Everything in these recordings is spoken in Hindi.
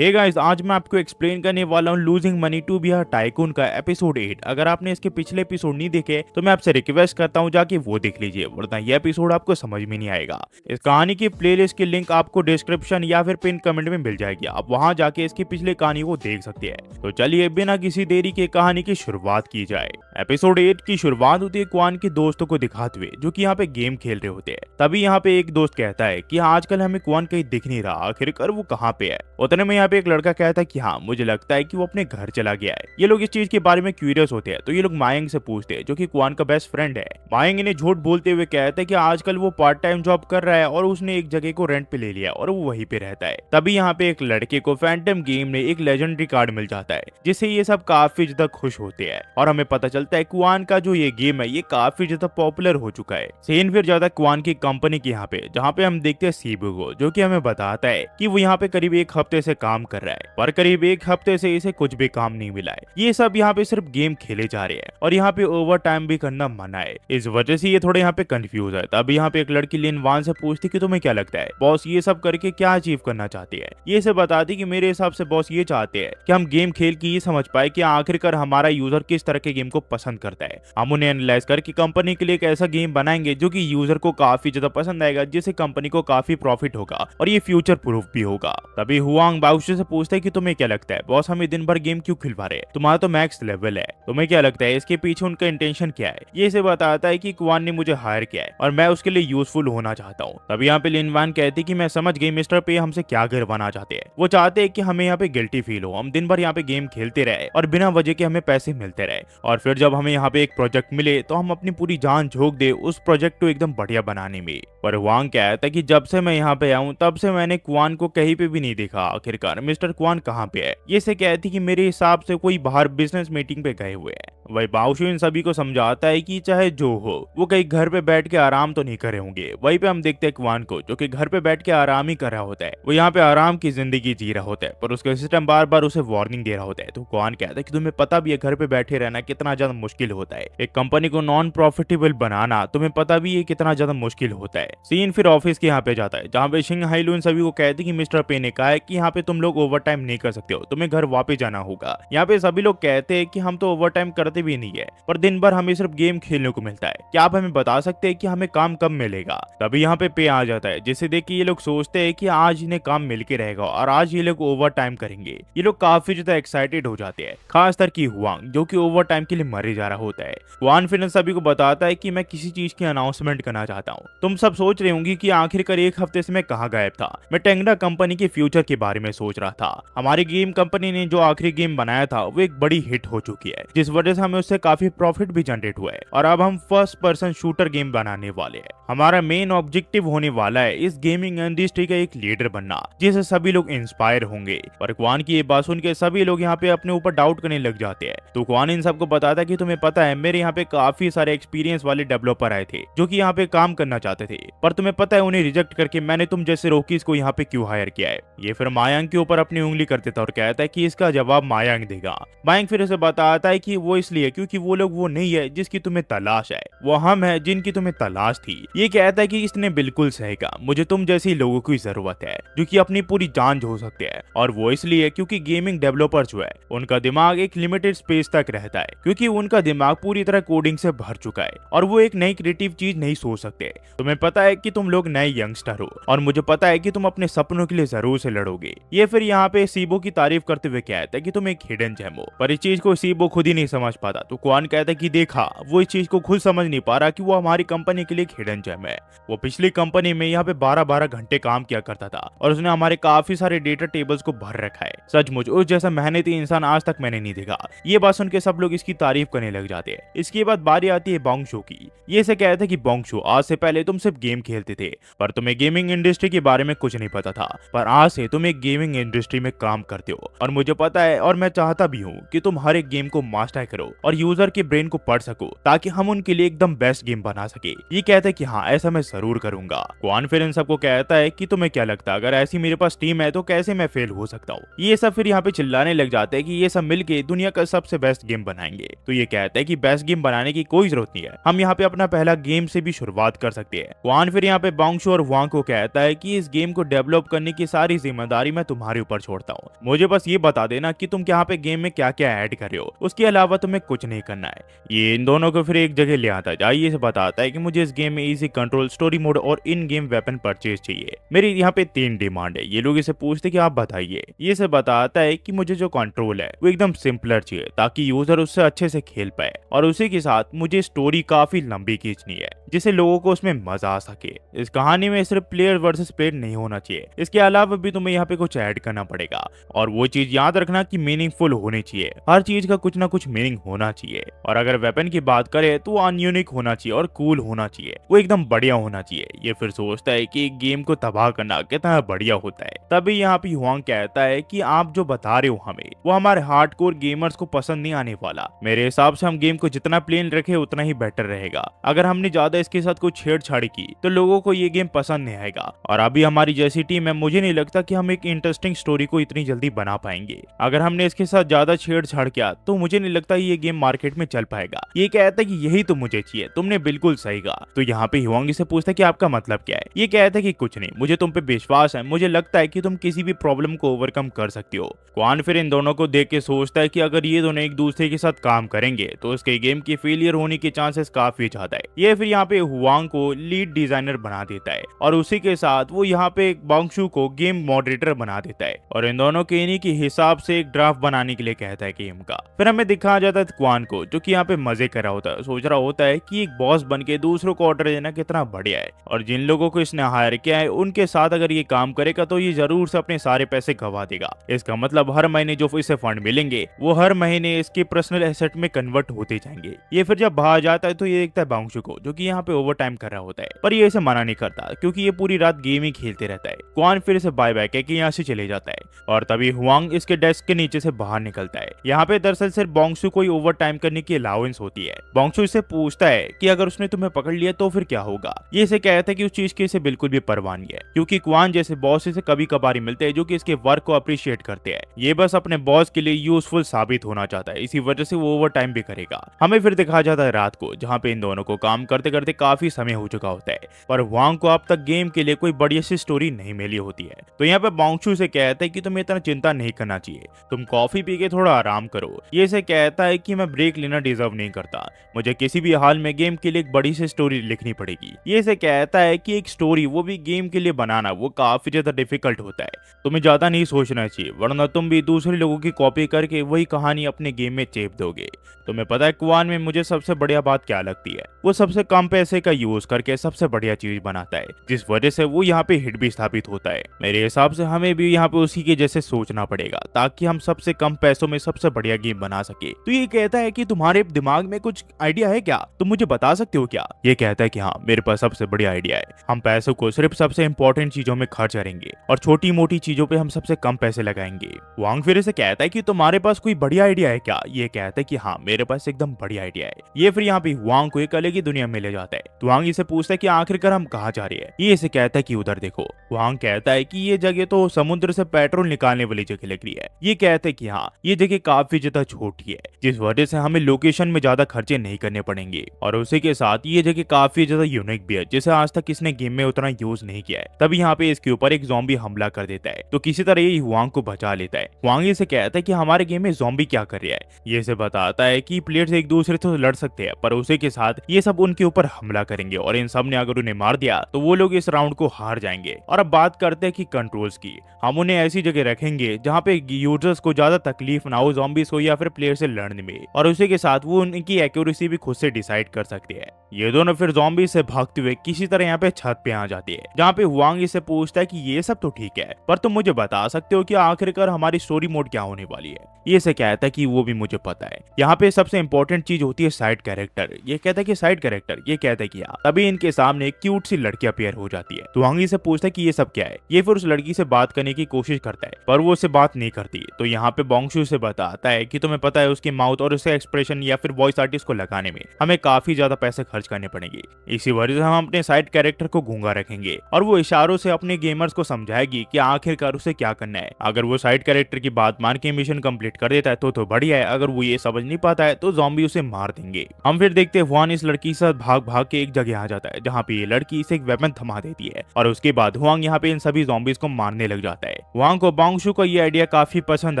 हे गाइस, आज मैं आपको एक्सप्लेन करने वाला हूँ losing money to be a tycoon का एपिसोड 8। अगर आपने इसके पिछले एपिसोड नहीं देखे तो मैं आपसे रिक्वेस्ट करता हूँ जाके वो देख लीजिए, वरना यह एपिसोड आपको समझ में नहीं आएगा। इस कहानी की प्लेलिस्ट की लिंक आपको डिस्क्रिप्शन या फिर पिन कमेंट में मिल जाएगी, आप वहां जाके इसकी पिछली कहानी को देख सकते हैं। तो चलिए बिना किसी देरी के कहानी की शुरुआत की जाए। एपिसोड 8 की शुरुआत होती है क्वान के दोस्तों को दिखाते हुए जो कि यहाँ पे गेम खेल रहे होते हैं। तभी यहाँ पे एक दोस्त कहता है कि आजकल हमें क्वान कहीं दिख नहीं रहा, आखिरकार वो कहाँ पे है। उतने में यहाँ पे एक लड़का कहता है कि हाँ, मुझे लगता है कि वो अपने घर चला गया है। ये लोग इस चीज के बारे में क्यूरियस होते हैं तो ये लोग मायंग से पूछते हैं जो कि क्वान का बेस्ट फ्रेंड है। मायंग इन्हें झूठ बोलते हुए कहता है कि आजकल वो पार्ट टाइम जॉब कर रहा है और उसने एक जगह को रेंट पे ले लिया और वो वहीं पे रहता है। तभी यहाँ पे एक लड़के को फैंटम गेम में एक लेजेंडरी कार्ड मिल जाता है जिससे ये सब काफी ज्यादा खुश होते हैं और हमें पता चलता है क्वान का जो ये गेम है ये काफी ज्यादा पॉपुलर हो चुका है। सीन फिर ज्यादा क्वान की कंपनी की यहाँ पे जहाँ पे हम देखते हैं सीबू को जो कि हमें बताता है कि वो यहाँ पे करीब एक हफ्ते से काम कर रहा है पर करीब एक हफ्ते से इसे कुछ भी काम नहीं मिला है। ये सब यहाँ पे सिर्फ गेम खेले जा रहे हैं और यहाँ पे ओवर टाइम भी करना मना है, इस वजह से ये थोड़े यहाँ पे कंफ्यूज है। तब यहाँ पे एक लड़की लिन वान से पूछती कि तुम्हें क्या लगता है बॉस ये सब करके क्या अचीव करना चाहती है। ये से बताती कि मेरे हिसाब से बॉस ये चाहते हैं कि हम गेम खेल के ये समझ पाए कि आखिरकार हमारा यूजर किस तरह के गेम को पसंद करता है। हम उन्हें एनालाइज करके कंपनी के लिए एक ऐसा गेम बनाएंगे जो कि यूजर को काफी ज्यादा पसंद आएगा, जिससे कंपनी को काफी प्रॉफिट होगा और ये फ्यूचर प्रूफ भी होगा। तभी हुआंग बाउशी से पूछता है कि तुम्हें क्या लगता है बॉस हमें दिन भर गेम क्यों खिलवा रहे हैं, तुम्हारा तो मैक्स लेवल है, तुम्हें क्या लगता है इसके पीछे उनका इंटेंशन क्या है। ये से बताता है कि क्वान ने मुझे हायर किया है और मैं उसके लिए यूजफुल होना चाहता हूँ। तभी यहाँ पे लिन वान कहती कि मैं समझ गई मिस्टर पे हमसे क्या करवाना चाहते हैं। वो चाहते हैं कि हमें यहाँ पे गिल्टी फील हो, हम दिन भर यहाँ पे गेम खेलते रहे और बिना वजह के हमें पैसे मिलते रहे और फिर जब हमें यहाँ पे एक प्रोजेक्ट मिले तो हम अपनी पूरी जान झोंक दे उस प्रोजेक्ट को एकदम बढ़िया बनाने में। पर वांग कहता है कि जब से मैं यहाँ पे आऊँ तब से मैंने क्वान को कहीं पे भी नहीं देखा, आखिरकार मिस्टर क्वान कहाँ पे है। ये से कहती कि मेरे हिसाब से कोई बाहर बिजनेस मीटिंग पे गए हुए हैं। वही बाउशु इन सभी को समझाता है कि चाहे जो हो वो कहीं घर पे बैठ के आराम तो नहीं करे होंगे। वहीं पे हम देखते हैं क्वान को जो कि घर पे बैठ के आराम ही कर रहा होता है। वो यहाँ पे आराम की जिंदगी जी रहा होता है पर उसका सिस्टम बार बार उसे वार्निंग दे रहा होता है। तो क्वान कहता है कि तुम्हें पता भी है घर पे बैठे रहना कितना ज्यादा मुश्किल होता है, एक कंपनी को नॉन प्रॉफिटेबल बनाना तुम्हें पता भी है कितना ज्यादा मुश्किल होता है। सीन फिर ऑफिस के यहाँ पे जाता है जहाँ पे शिंग हाइलू इन सभी को कहते कि मिस्टर पे ने कहा है कि यहाँ पे तुम लोग ओवर टाइम नहीं कर सकते हो, तुम्हें घर वापस जाना होगा। यहाँ पे सभी लोग कहते हैं कि हम तो ओवर टाइम करते भी नहीं है पर दिन भर हमें सिर्फ गेम खेलने को मिलता है, क्या आप हमें बता सकते हैं कि हमें काम कब मिलेगा। तभी यहाँ पे आ जाता है जिसे देख के ये लोग सोचते हैं कि आज इन्हें काम मिल के रहेगा और आज ये लोग ओवर टाइम करेंगे। ये लोग काफी ज्यादा एक्साइटेड हो जाते हैं, खासकर की हुआंग जो कि ओवर टाइम के लिए मरे जा रहा होता है। हुआन फिर सभी को बताता है कि मैं किसी चीज की अनाउंसमेंट करना चाहता हूँ। तुम सब सोच रहे होंगे कि आखिरकार एक हफ्ते से मैं कहाँ गायब था। मैं टेंगडा कंपनी के फ्यूचर के बारे में सोच रहा था। हमारी गेम कंपनी ने जो आखिरी गेम बनाया था वो एक बड़ी हिट हो चुकी है जिस वजह से हमें उससे काफी प्रॉफिट भी जनरेट हुआ है और अब हम फर्स्ट पर्सन शूटर गेम बनाने वाले हैं। हमारा मेन ऑब्जेक्टिव होने वाला है इस गेमिंग इंडस्ट्री का एक लीडर बनना जिससे सभी लोग इंस्पायर होंगे। पर क्वान की ये बात सुन के सभी लोग यहाँ पे अपने ऊपर डाउट करने लग जाते हैं। तो क्वान इन सबको बताता है कि तुम्हें पता है मेरे यहाँ पे काफी सारे एक्सपीरियंस वाले डेवलपर आए थे जो कि यहाँ पे काम करना चाहते थे पर तुम्हें पता है उन्हें रिजेक्ट करके मैंने तुम जैसे रोकीज को यहाँ पे क्यों हायर किया है। ये फिर मायांग के ऊपर अपनी उंगली कर देता और कहता है कि इसका जवाब मायांग देगा। मायांग फिर उसे बताता है कि वो इसलिए क्योंकि वो लोग वो नहीं है जिसकी तुम्हें तलाश है, वो हम है जिनकी तुम्हें तलाश थी। ये कहता है कि इसने बिल्कुल सही कहा, मुझे तुम जैसी लोगों की जरूरत है जो कि अपनी पूरी जान झोंक सकते हैं और वो इसलिए क्योंकि गेमिंग डेवलपर जो है उनका दिमाग एक लिमिटेड स्पेस तक रहता है क्योंकि उनका दिमाग पूरी तरह कोडिंग से भर चुका है और वो एक नई क्रिएटिव चीज नहीं सोच सकते। तुम्हें पता है कि तुम लोग नए यंगस्टर हो और मुझे पता है कि तुम अपने सपनों के लिए जरूर से लड़ोगे। ये फिर यहाँ पे सीबो की तारीफ करते हुए कहता है कि तुम एक हिडन जेम हो, पर इस चीज को सीबो खुद ही नहीं समझ पाता। तो क्वान कहता है कि देखा वो इस चीज को खुद समझ नहीं पा रहा कि वो हमारी कंपनी के लिए एक हिडन जेम है। वो पिछली कंपनी में यहाँ पे 12-12 घंटे काम किया करता था और उसने हमारे काफी सारे डेटा टेबल्स को भर रखा है। सचमुच उस जैसा मेहनती इंसान आज तक मैंने नहीं देखा। ये बात सुन के सब लोग इसकी तारीफ करने लग जाते हैं। इसके बाद बारी आती है बोंगशू की। ये से कहता है कि बोंगशू आज से पहले तुम सिर्फ गेम खेलते थे पर तुम्हें गेमिंग इंडस्ट्री के बारे में कुछ नहीं पता था, पर आज से तुम एक गेमिंग इंडस्ट्री में काम करते हो और मुझे पता है और मैं चाहता भी हूँ कि तुम हर एक गेम को मास्टर करो करो और यूजर के ब्रेन को पढ़ सको ताकि हम उनके लिए एकदम बेस्ट गेम बना सके। ये कहता है कि हाँ ऐसा मैं जरूर करूंगा। क्वान फिर इन सबको कहता है कि तुम्हें क्या लगता है अगर ऐसी मेरे पास टीम है तो कैसे मैं फेल हो सकता हूँ। ये सब फिर यहाँ पे चिल्लाने लग जाते हैं कि ये सब मिलके दुनिया का सबसे बेस्ट गेम बनाएंगे। तो ये कहता है कि बेस्ट गेम बनाने की कोई जरूरत नहीं है, हम यहाँ पे अपना पहला गेम से भी शुरुआत कर सकते हैं। क्वान फिर यहाँ पे बोंगशू और वांग को कहता है कि इस गेम को डेवलप करने की सारी जिम्मेदारी मैं तुम्हारे ऊपर छोड़ता हूँ, मुझे बस ये बता देना कि तुम यहाँ पे गेम में क्या क्या ऐड कर रहे हो, उसके अलावा तुम्हें कुछ नहीं करना है। ये इन दोनों को फिर एक जगह ले आता है, ये बताता है कि मुझे इस गेम में इजी कंट्रोल, स्टोरी मोड और इन गेम वेपन परचेज चाहिए। मेरी यहाँ पे 3 डिमांड है। ये लोग इसे पूछते कि आप बताइए। ये से बताता है कि मुझे जो कंट्रोल है वो एकदम सिंपलर चाहिए ताकि यूजर उससे अच्छे से खेल पाए, और उसी के साथ मुझे स्टोरी काफी लंबी खींचनी है जिससे लोगों को उसमें मजा आ सके। इस कहानी में सिर्फ प्लेयर वर्सेस प्लेयर नहीं होना चाहिए, इसके अलावा भी तुम्हें यहाँ पे कुछ ऐड करना पड़ेगा, और वो चीज याद रखना कि मीनिंगफुल होनी चाहिए। हर चीज का कुछ ना कुछ मीनिंग होना चाहिए। और अगर वेपन की बात करें तो अनयूनिक होना चाहिए और कूल होना चाहिए, वो एकदम बढ़िया होना चाहिए। ये फिर सोचता है कि गेम को तबाह करना कितना बढ़िया होता है। तभी यहाँ पे हुआंग कहता है कि आप जो बता रहे हो हमें वो हमारे हार्डकोर गेमर्स को पसंद नहीं आने वाला। मेरे हिसाब से हम गेम को जितना प्लेन रखे उतना ही बेटर रहेगा। अगर हमने ज्यादा इसके साथ कुछ छेड़छाड़ की तो लोगों को ये गेम पसंद नहीं आएगा, और अभी हमारी जैसी टीम है, मुझे नहीं लगता कि हम एक इंटरेस्टिंग स्टोरी को इतनी जल्दी बना पाएंगे। अगर हमने इसके साथ ज्यादा छेड़छाड़ किया तो मुझे नहीं लगता ये गेम मार्केट में चल पाएगा। ये कहता है कि यही तो मुझे चाहिए, तुमने बिल्कुल सही कहा। तो यहाँ पे हुआंग से पूछता है कि आपका मतलब क्या है। ये कहता है कि कुछ नहीं, मुझे तुम पे विश्वास है, मुझे लगता है कि तुम किसी भी प्रॉब्लम को ओवरकम कर सकती हो। क्वान फिर इन दोनों को देख के सोचता है कि अगर ये दोनों एक दूसरे के साथ काम करेंगे तो उसके गेम की फेलियर होने के चांसेस काफी ज्यादा है। ये फिर यहाँ पे हुआंग को लीड डिजाइनर बना देता है, और उसी के साथ वो यहाँ पे बोंगशू को गेम मॉडरेटर बना देता है, और इन दोनों के इन्हीं के हिसाब से एक ड्राफ्ट बनाने के लिए कहता है गेम का। फिर हमें दिखाया जाता है क्वान को जो कि यहाँ पे मजे कर रहा होता है, सोच रहा होता है कि एक बॉस बन के दूसरों को ऑर्डर देना कितना बढ़िया है, और जिन लोगों को इसने हायर किया है उनके साथ अगर ये काम करेगा तो ये जरूर से अपने सारे पैसे गवा देगा। इसका मतलब हर महीने जो इसे फंड मिलेंगे वो हर महीने इसके पर्सनल एसेट में कन्वर्ट होते जाएंगे। ये फिर जब बाहर जाता है तो ये देखता है बोंगशू को जो कि यहाँ पे ओवर टाइम कर रहा होता है, पर ये इसे मना नहीं करता क्योंकि ये पूरी रात गेम ही खेलते रहता है। क्वान फिर इसे बाय बाय कह के यहाँ से चले जाता है, और तभी हुआंग इसके डेस्क के नीचे से बाहर निकलता है। यहाँ पे दरअसल सिर्फ बोंगशू को ही ओवर टाइम करने की अलाउंस होती है। बोंगशू इससे पूछता है कि अगर उसने तुम्हें पकड़ लिया तो फिर क्या होगा। ये इसे कहता है कि उस चीज की इसे बिल्कुल भी परवाह नहीं है, क्योंकि क्वान जैसे बॉस इसे कभी कभार ही मिलते हैं जो कि इसके वर्क को अप्रिशिएट करते हैं। ये बस अपने बॉस के लिए यूजफुल साबित होना चाहता है, इसी वजह से वो ओवर टाइम भी करेगा। हमें फिर दिखाया जाता है रात को, जहाँ पे इन दोनों को काम करते करते काफी समय हो चुका होता है, पर वांग को अब तक गेम के लिए कोई बढ़िया सी स्टोरी नहीं मिली होती है। तो यहाँ पे बोंगशू से कहता है कि तुम्हें इतना चिंता नहीं करना चाहिए, तुम कॉफी पी के थोड़ा आराम करो। ये इसे कहता है कि मैं ब्रेक लेना डिजर्व नहीं करता, मुझे किसी भी हाल में गेम के लिए एक बड़ी सी स्टोरी लिखनी पड़ेगी। ये इसे कहता है कि एक स्टोरी वो भी गेम के लिए बनाना वो काफी ज्यादा डिफिकल्ट होता है, तुम्हें ज्यादा नहीं सोचना चाहिए वरना तुम भी दूसरे लोगों की कॉपी करके वही कहानी अपने गेम में चेप दोगे। तुम्हें पता है क्वान में मुझे सबसे बढ़िया बात क्या लगती है, वो सबसे कम पैसे का यूज करके सबसे बढ़िया चीज बनाता है, जिस वजह से वो यहाँ पे हिट भी स्थापित होता है। मेरे हिसाब से हमें भी यहाँ पे उसी के जैसे सोचना पड़ेगा ताकि हम सबसे कम पैसों में सबसे बढ़िया गेम बना सके। तो ये कहता है कि तुम्हारे दिमाग में कुछ आइडिया है क्या, तुम मुझे बता सकते हो क्या। ये कहता है कि हाँ मेरे पास सबसे बढ़िया आइडिया है, हम पैसों को सिर्फ सबसे इंपॉर्टेंट चीजों में खर्च करेंगे और छोटी मोटी चीजों पे हम सबसे कम पैसे लगाएंगे। वांग फिर से कहता है कि तुम्हारे पास कोई बढ़िया आइडिया है क्या। ये कहता है कि हाँ मेरे पास एकदम बढ़िया आइडिया है। ये फिर यहाँ पे वांग को एक अलग ही दुनिया में ले जाता है। तो वांग इसे पूछता है कि आखिरकार हम कहाँ जा रहे हैं। ये इसे कहता है कि उधर देखो। वांग कहता है कि ये जगह तो समुद्र से पेट्रोल निकालने वाली जगह लग रही है। ये कहते हैं कि हाँ ये जगह काफी ज्यादा छोटी है, जिस वजह से हमें लोकेशन में ज्यादा खर्चे नहीं करने पड़ेंगे, और उसी के साथ ये जगह काफी ज्यादा यूनिक भी है जिसे आज तक किसने गेम में उतना यूज नहीं किया है। तभी यहाँ पे इसके ऊपर एक ज़ॉम्बी हमला कर देता है, तो किसी तरह ये वांग को बचा लेता है। वांग इसे कहता है कि हमारे गेम में ज़ॉम्बी क्या कर रहा है। ये इसे बताता है कि प्लेयर्स एक दूसरे से लड़ सकते हैं, पर उसी के साथ ये सब उनके ऊपर हमला करेंगे, और इन सब ने अगर उन्हें मार दिया तो वो लोग इस राउंड को हार जाएंगे। और अब बात करते हैं कि कंट्रोल्स की, हम उन्हें ऐसी जगह रखेंगे जहाँ पे यूजर्स को ज्यादा तकलीफ ना हो ज़ॉम्बीज़ को या फिर प्लेयर से लड़ने में, और उसी के साथ वो उनकी एक्यूरेसी भी खुद से डिसाइड कर सकते हैं। ये दोनों फिर ज़ॉम्बी से भागते हुए किसी तरह यहाँ पे छत पे आ जाती है, जहाँ पे वांग इसे पूछता है कि ये सब तो ठीक है, पर तुम मुझे बता सकते हो कि आखिरकार हमारी स्टोरी मोड क्या होने वाली है। ये इसे कहता है कि वो भी मुझे पता है। यहाँ पे सबसे इंपॉर्टेंट चीज होती है साइड कैरेक्टर। ये कहता है कि साइड कैरेक्टर, ये कहता है कि हाँ। तभी इनके सामने एक क्यूट सी लड़की अपीयर हो जाती है। तो वांग से पूछता है कि ये सब क्या है। ये फिर उस लड़की से बात करने की कोशिश करता है पर वो उससे बात नहीं करती। तो यहाँ पे बोंगशू से बताता है कि तुम्हें पता है उसकी माउथ और उसके एक्सप्रेशन या फिर वॉइस आर्टिस्ट को लगाने में हमें काफी ज्यादा पैसे खर्च करने पड़ेंगे। इसी वजह से हम अपने साइड कैरेक्टर को गूंगा रखेंगे और वो इशारों से अपने गेमर्स को समझाएगी कि आखिरकार उसे क्या करना है। अगर वो साइड कैरेक्टर की बात मान के मिशन कंप्लीट कर देता है तो बढ़िया है, अगर वो ये समझ नहीं पाता है तो ज़ॉम्बी उसे मार देंगे। हम फिर देखते हैं हुआन इस लड़की के साथ भाग भाग के एक जगह आ जाता है जहाँ पे ये लड़की इसे एक वेपन थमा देती है और उसके बाद हुआंग यहाँ पे इन सभी ज़ॉम्बीज को मारने लग जाता है। हुआंग को बोंगशू का ये आइडिया काफी पसंद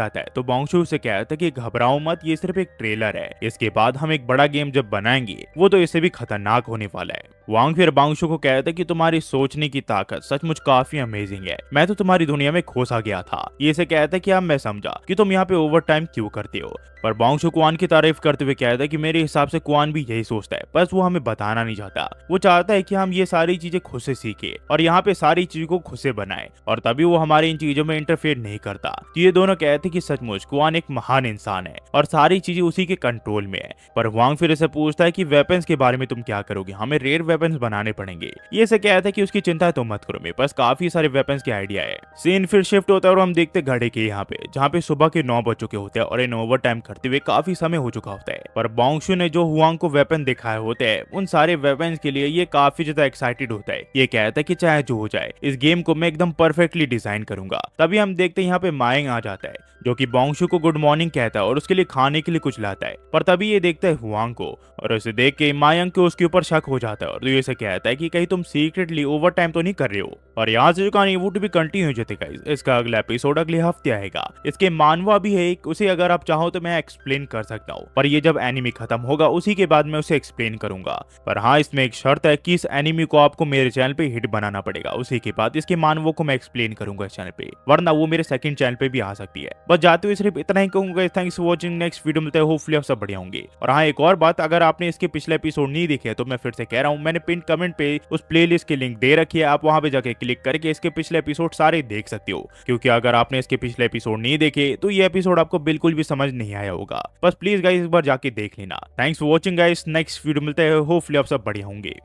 आता है तो बोंगशू से कहता है कि घबराओ मत, ये सिर्फ एक ट्रेलर है, इसके बाद हम एक बड़ा गेम जब बनाएंगे वो तो इससे भी खतरनाक होने वाला है। वांग फिर बोंगशू को कहता है कि तुम्हारी सोचने की ताकत सचमुच काफी अमेजिंग है, मैं तो तुम्हारी दुनिया में खोसा गया था। ये से कहता है कि अब मैं समझा कि तुम यहाँ पे ओवर टाइम क्यों करते हो। पर बोंगशू कुआन की तारीफ करते हुए कहता है कि मेरे हिसाब से कुआन भी यही सोचता है, बस वो हमें बताना नहीं चाहता। वो चाहता है कि हम ये सारी चीजें खुद से सीखे और यहाँ पे सारी चीजों को खुद से बनाए और तभी वो हमारे इन चीजों में इंटरफेयर नहीं करता। तो ये दोनों कहते हैं कि सचमुच कुआन एक महान इंसान है और सारी चीजें उसी के कंट्रोल में है। पर वांग फिर इसे पूछता है कि वेपन्स के बारे में तुम क्या करोगे, हमें रेयर वेपन्स बनाने पड़ेंगे। ये से कहता है कि उसकी चिंता तो मत करो, मेरे पास काफी सारे वेपन्स के आइडिया है। सीन फिर शिफ्ट होता है और हम देखते घड़े के यहाँ पे जहाँ पे सुबह के 9 बज चुके होते हैं और इन ओवर टाइम करते हुए काफी समय हो चुका होता है। पर बोंगशू ने जो हुआंग को वेपन दिखाए होते हैं उन सारे वेपन्स के लिए ये काफी ज्यादा एक्साइटेड होता है। ये कहता है कि चाहे जो हो जाए इस गेम को मैं एकदम परफेक्टली डिजाइन करूंगा। तभी हम देखते हैं यहाँ पे मायंग आ जाता है जो कि बोंगशू को गुड मॉर्निंग कहता है और उसके लिए खाने के लिए कुछ लाता है। पर तभी ये देखता है हुआंग को और उसे देख के मायंग को उसके ऊपर शक हो जाता है और ये से कहता है कि कहीं तुम सीक्रेटली ओवर टाइम तो नहीं कर रहे हो। और यहाँ से जो कहानी वो टू बी कंटिन्यू हो जाती है। इसका अगला एपिसोड अगले हफ्ते आएगा। इसके मानवा भी है एक, उसे अगर आप चाहो तो मैं एक्सप्लेन कर सकता हूँ, पर ये जब एनिमी खत्म होगा उसी के बाद मैं उसे एक्सप्लेन करूंगा। पर हाँ, इसमें एक शर्त है कि इस एनिमी को आपको मेरे चैनल पे हिट बनाना पड़ेगा, उसी के बाद इसके मानवों को मैं एक्सप्लेन करूंगा इस चैनल पे, वरना वो मेरे सेकंड चैनल पे भी आ सकती है। बस जाते हुए सिर्फ इतना ही कहूंगा, thanks for watching, next video मिलता है, होपफुली आप सब बढ़िया होंगे। और हाँ, एक और बात, अगर आपने इसके पिछले एपिसोड नहीं देखे तो मैं फिर से कह रहा हूँ, मैंने पिन कमेंट पे उस प्लेलिस्ट की लिंक दे रखी है, आप वहां पे जाके क्लिक करके इसके पिछले एपिसोड सारे देख सकते हो। क्योंकि अगर आपने इसके पिछले एपिसोड नहीं देखे तो ये एपिसोड आपको बिल्कुल भी समझ नहीं आया होगा। बस प्लीज गाइस एक बार जाके देख लेना। Thanks for watching guys, next video मिलता है, होपफुली आप सब बढ़िया होंगे।